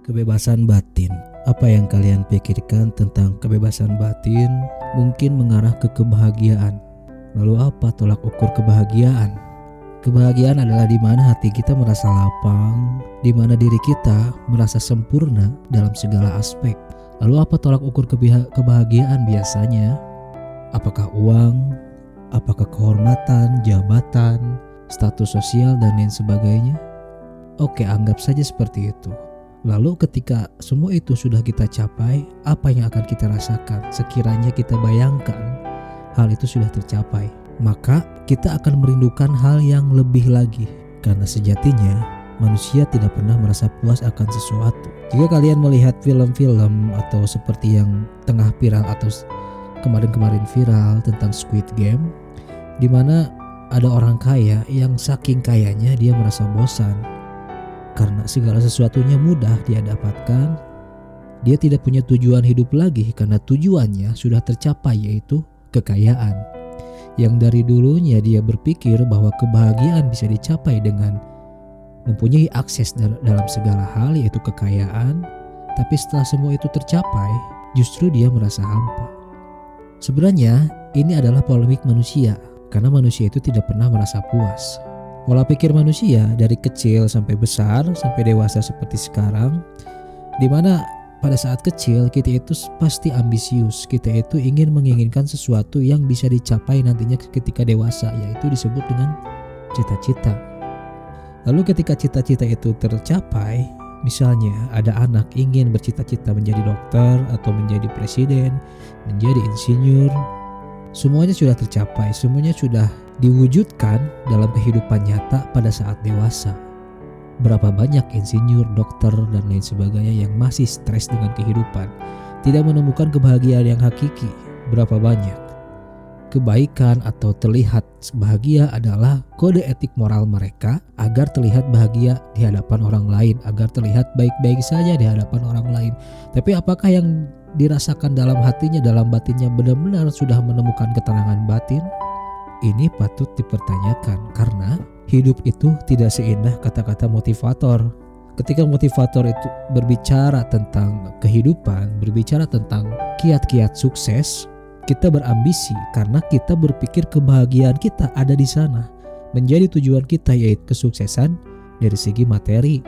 Kebebasan batin. Apa yang kalian pikirkan tentang kebebasan batin? Mungkin mengarah ke kebahagiaan. Lalu apa tolak ukur kebahagiaan? Kebahagiaan adalah di mana hati kita merasa lapang, di mana diri kita merasa sempurna dalam segala aspek. Lalu apa tolak ukur kebahagiaan biasanya? Apakah uang? Apakah kehormatan, jabatan, status sosial, dan lain sebagainya? Oke, anggap saja seperti itu. Lalu ketika semua itu sudah kita capai, apa yang akan kita rasakan? Sekiranya kita bayangkan hal itu sudah tercapai, maka kita akan merindukan hal yang lebih lagi. Karena sejatinya manusia tidak pernah merasa puas akan sesuatu. Jika kalian melihat film-film atau seperti yang tengah viral atau kemarin-kemarin viral tentang Squid Game, di mana ada orang kaya yang saking kayanya dia merasa bosan. Karena segala sesuatunya mudah dia dapatkan, dia tidak punya tujuan hidup lagi karena tujuannya sudah tercapai, yaitu kekayaan. Yang dari dulunya dia berpikir bahwa kebahagiaan bisa dicapai dengan mempunyai akses dalam segala hal, yaitu kekayaan. Tapi setelah semua itu tercapai, justru dia merasa hampa. Sebenarnya ini adalah polemik manusia, karena manusia itu tidak pernah merasa puas. Pola pikir manusia dari kecil sampai besar, sampai dewasa seperti sekarang, di mana pada saat kecil kita itu pasti ambisius, kita itu menginginkan sesuatu yang bisa dicapai nantinya ketika dewasa, yaitu disebut dengan cita-cita. Lalu ketika cita-cita itu tercapai, misalnya ada anak ingin bercita-cita menjadi dokter atau menjadi presiden, menjadi insinyur, semuanya sudah tercapai, semuanya sudah diwujudkan dalam kehidupan nyata pada saat dewasa. Berapa banyak insinyur, dokter, dan lain sebagainya yang masih stres dengan kehidupan, tidak menemukan kebahagiaan yang hakiki. Berapa banyak kebaikan atau terlihat bahagia adalah kode etik moral mereka agar terlihat bahagia di hadapan orang lain, agar terlihat baik-baik saja di hadapan orang lain. Tapi apakah yang dirasakan dalam hatinya, dalam batinnya benar-benar sudah menemukan ketenangan batin? Ini patut dipertanyakan, karena hidup itu tidak seindah kata-kata motivator. Ketika motivator itu berbicara tentang kehidupan, berbicara tentang kiat-kiat sukses, kita berambisi karena kita berpikir kebahagiaan kita ada di sana, menjadi tujuan kita, yaitu kesuksesan dari segi materi,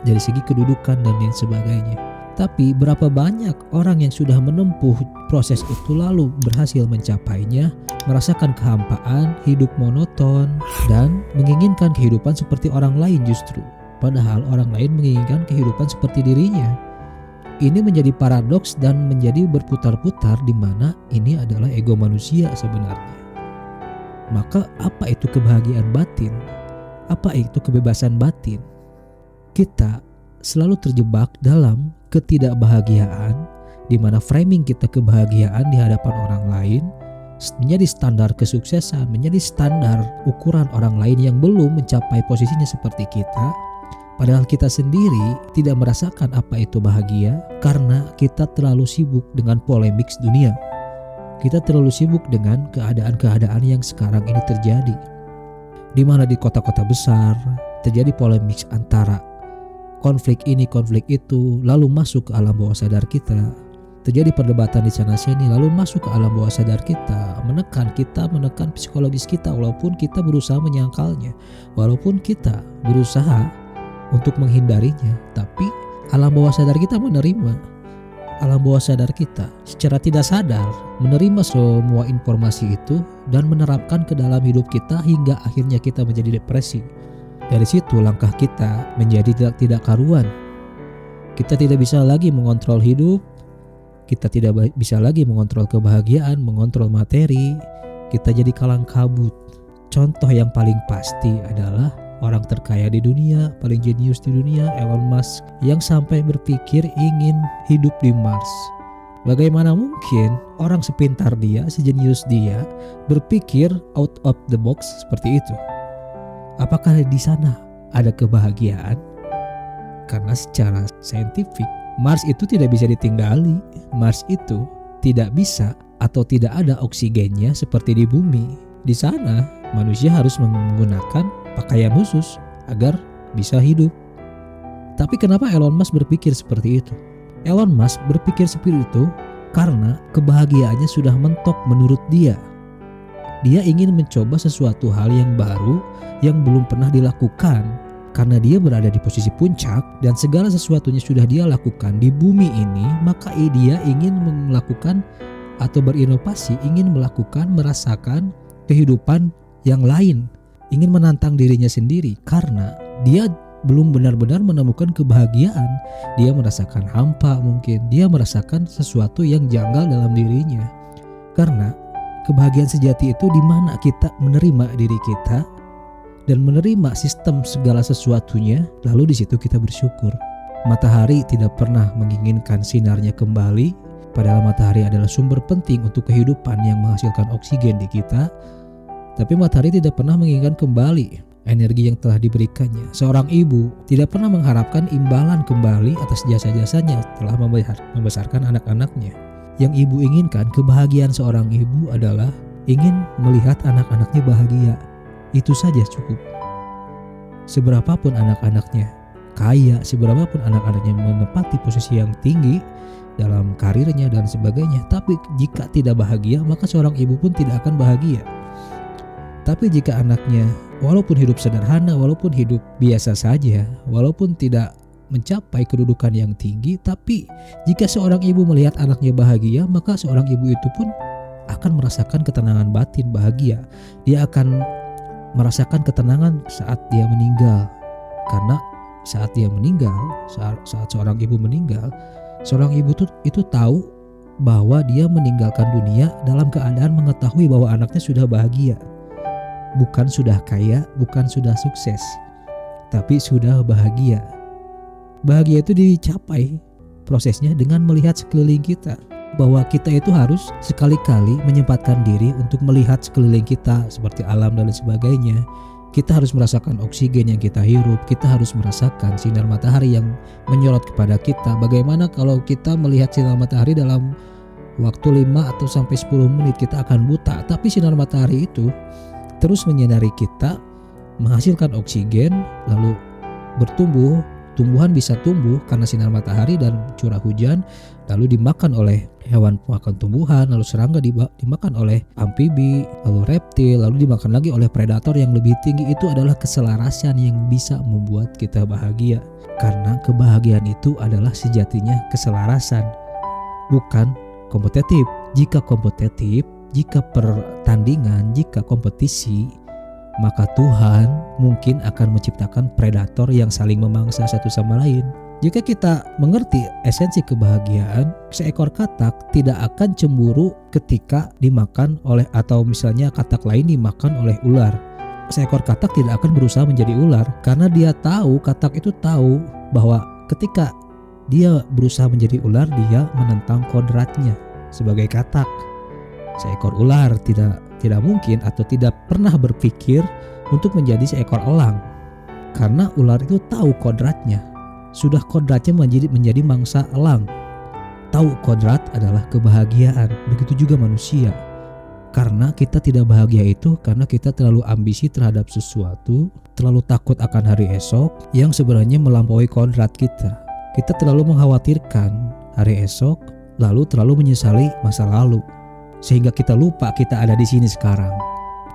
dari segi kedudukan, dan lain sebagainya. Tapi berapa banyak orang yang sudah menempuh proses itu lalu berhasil mencapainya, merasakan kehampaan, hidup monoton, dan menginginkan kehidupan seperti orang lain justru. Padahal orang lain menginginkan kehidupan seperti dirinya. Ini menjadi paradoks dan menjadi berputar-putar, di mana ini adalah ego manusia sebenarnya. Maka apa itu kebahagiaan batin? Apa itu kebebasan batin? Kita selalu terjebak dalam ketidakbahagiaan, di mana framing kita kebahagiaan di hadapan orang lain menjadi standar kesuksesan, menjadi standar ukuran orang lain yang belum mencapai posisinya seperti kita. Padahal kita sendiri tidak merasakan apa itu bahagia karena kita terlalu sibuk dengan polemik dunia. Kita terlalu sibuk dengan keadaan-keadaan yang sekarang ini terjadi, di mana di kota-kota besar terjadi polemik antara konflik ini, konflik itu, lalu masuk ke alam bawah sadar kita. Terjadi perdebatan di sana sini, lalu masuk ke alam bawah sadar kita, menekan psikologis kita, walaupun kita berusaha menyangkalnya, walaupun kita berusaha untuk menghindarinya, tapi alam bawah sadar kita menerima. Alam bawah sadar kita secara tidak sadar menerima semua informasi itu dan menerapkan ke dalam hidup kita hingga akhirnya kita menjadi depresi. Dari situ langkah kita menjadi tidak karuan. Kita tidak bisa lagi mengontrol hidup, kita tidak bisa lagi mengontrol kebahagiaan, mengontrol materi. Kita jadi kalang kabut. Contoh yang paling pasti adalah orang terkaya di dunia, paling jenius di dunia, Elon Musk, yang sampai berpikir ingin hidup di Mars. Bagaimana mungkin orang sepintar dia, sejenius dia, berpikir out of the box seperti itu? Apakah di sana ada kebahagiaan? Karena secara saintifik, Mars itu tidak bisa ditinggali. Mars itu tidak bisa atau tidak ada oksigennya seperti di bumi. Di sana manusia harus menggunakan pakaian khusus agar bisa hidup. Tapi kenapa Elon Musk berpikir seperti itu? Elon Musk berpikir seperti itu karena kebahagiaannya sudah mentok menurut dia. Dia ingin mencoba sesuatu hal yang baru yang belum pernah dilakukan. Karena dia berada di posisi puncak dan segala sesuatunya sudah dia lakukan di bumi ini, maka dia ingin melakukan atau berinovasi, ingin melakukan, merasakan kehidupan yang lain, ingin menantang dirinya sendiri karena dia belum benar-benar menemukan kebahagiaan. Dia merasakan hampa mungkin, dia merasakan sesuatu yang janggal dalam dirinya. Karena kebahagiaan sejati itu di mana kita menerima diri kita dan menerima sistem segala sesuatunya, lalu di situ kita bersyukur. Matahari tidak pernah menginginkan sinarnya kembali, padahal matahari adalah sumber penting untuk kehidupan yang menghasilkan oksigen di kita. Tapi matahari tidak pernah menginginkan kembali energi yang telah diberikannya. Seorang ibu tidak pernah mengharapkan imbalan kembali atas jasa-jasanya telah membesarkan anak-anaknya. Yang ibu inginkan, kebahagiaan seorang ibu adalah ingin melihat anak-anaknya bahagia. Itu saja cukup. Seberapapun anak-anaknya kaya, seberapapun anak-anaknya menempati posisi yang tinggi dalam karirnya dan sebagainya, tapi jika tidak bahagia, maka seorang ibu pun tidak akan bahagia. Tapi jika anaknya walaupun hidup sederhana, walaupun hidup biasa saja, walaupun tidak mencapai kedudukan yang tinggi, tapi jika seorang ibu melihat anaknya bahagia, maka seorang ibu itu pun akan merasakan ketenangan batin, bahagia. Dia akan merasakan ketenangan saat dia meninggal. Karena saat dia meninggal, saat seorang ibu meninggal, seorang ibu itu tahu bahwa dia meninggalkan dunia dalam keadaan mengetahui bahwa anaknya sudah bahagia. Bukan sudah kaya, bukan sudah sukses, tapi sudah bahagia. Bahagia itu dicapai prosesnya dengan melihat sekeliling kita. Bahwa kita itu harus sekali-kali menyempatkan diri untuk melihat sekeliling kita seperti alam dan sebagainya. Kita harus merasakan oksigen yang kita hirup, kita harus merasakan sinar matahari yang menyorot kepada kita. Bagaimana kalau kita melihat sinar matahari dalam waktu 5 atau sampai 10 menit kita akan buta, tapi sinar matahari itu terus menyinari kita, menghasilkan oksigen, lalu bertumbuh. Tumbuhan bisa tumbuh karena sinar matahari dan curah hujan, lalu dimakan oleh hewan pemakan tumbuhan, lalu serangga dimakan oleh amfibi, lalu reptil, lalu dimakan lagi oleh predator yang lebih tinggi. Itu adalah keselarasan yang bisa membuat kita bahagia. Karena kebahagiaan itu adalah sejatinya keselarasan, bukan kompetitif. Jika kompetitif, jika pertandingan, jika kompetisi, maka Tuhan mungkin akan menciptakan predator yang saling memangsa satu sama lain. Jika kita mengerti esensi kebahagiaan, seekor katak tidak akan cemburu ketika dimakan oleh, atau misalnya katak lain dimakan oleh ular. Seekor katak tidak akan berusaha menjadi ular karena dia tahu, katak itu tahu bahwa ketika dia berusaha menjadi ular, dia menentang kodratnya sebagai katak. Seekor ular tidak mungkin atau tidak pernah berpikir untuk menjadi seekor elang, karena ular itu tahu kodratnya, sudah kodratnya menjadi mangsa elang. Tahu kodrat adalah kebahagiaan. Begitu juga manusia. Karena kita tidak bahagia itu karena kita terlalu ambisi terhadap sesuatu, terlalu takut akan hari esok yang sebenarnya melampaui kodrat kita. Kita terlalu mengkhawatirkan hari esok, lalu terlalu menyesali masa lalu. Sehingga kita lupa kita ada di sini sekarang.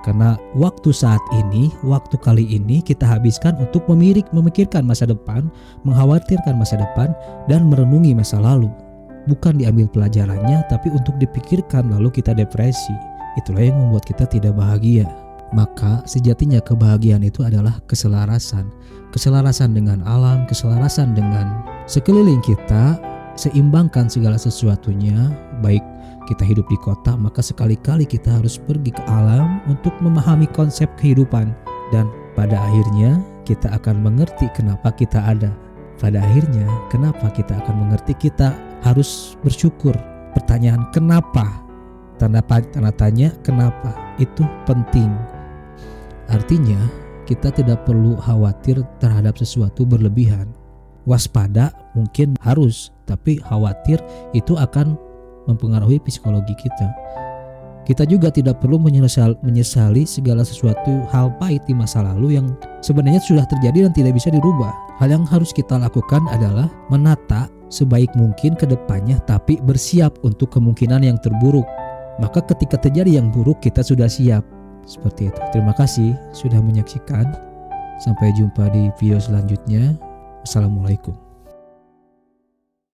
Karena waktu saat ini, waktu kali ini kita habiskan untuk memikirkan masa depan, mengkhawatirkan masa depan, dan merenungi masa lalu. Bukan diambil pelajarannya, tapi untuk dipikirkan lalu kita depresi. Itulah yang membuat kita tidak bahagia. Maka sejatinya kebahagiaan itu adalah keselarasan. Keselarasan dengan alam, keselarasan dengan sekeliling kita, seimbangkan segala sesuatunya. Baik kita hidup di kota, maka sekali-kali kita harus pergi ke alam untuk memahami konsep kehidupan. Dan pada akhirnya kita akan mengerti kenapa kita ada. Pada akhirnya kenapa kita akan mengerti kita harus bersyukur. Pertanyaan kenapa, tanda tanya kenapa itu penting. Artinya kita tidak perlu khawatir terhadap sesuatu berlebihan. Waspada mungkin harus, tapi khawatir itu akan mempengaruhi psikologi kita. Kita juga tidak perlu menyesali segala sesuatu hal pahit di masa lalu yang sebenarnya sudah terjadi dan tidak bisa dirubah. Hal yang harus kita lakukan adalah menata sebaik mungkin ke depannya, tapi bersiap untuk kemungkinan yang terburuk. Maka ketika terjadi yang buruk, kita sudah siap. Seperti itu. Terima kasih sudah menyaksikan. Sampai jumpa di video selanjutnya. Assalamualaikum.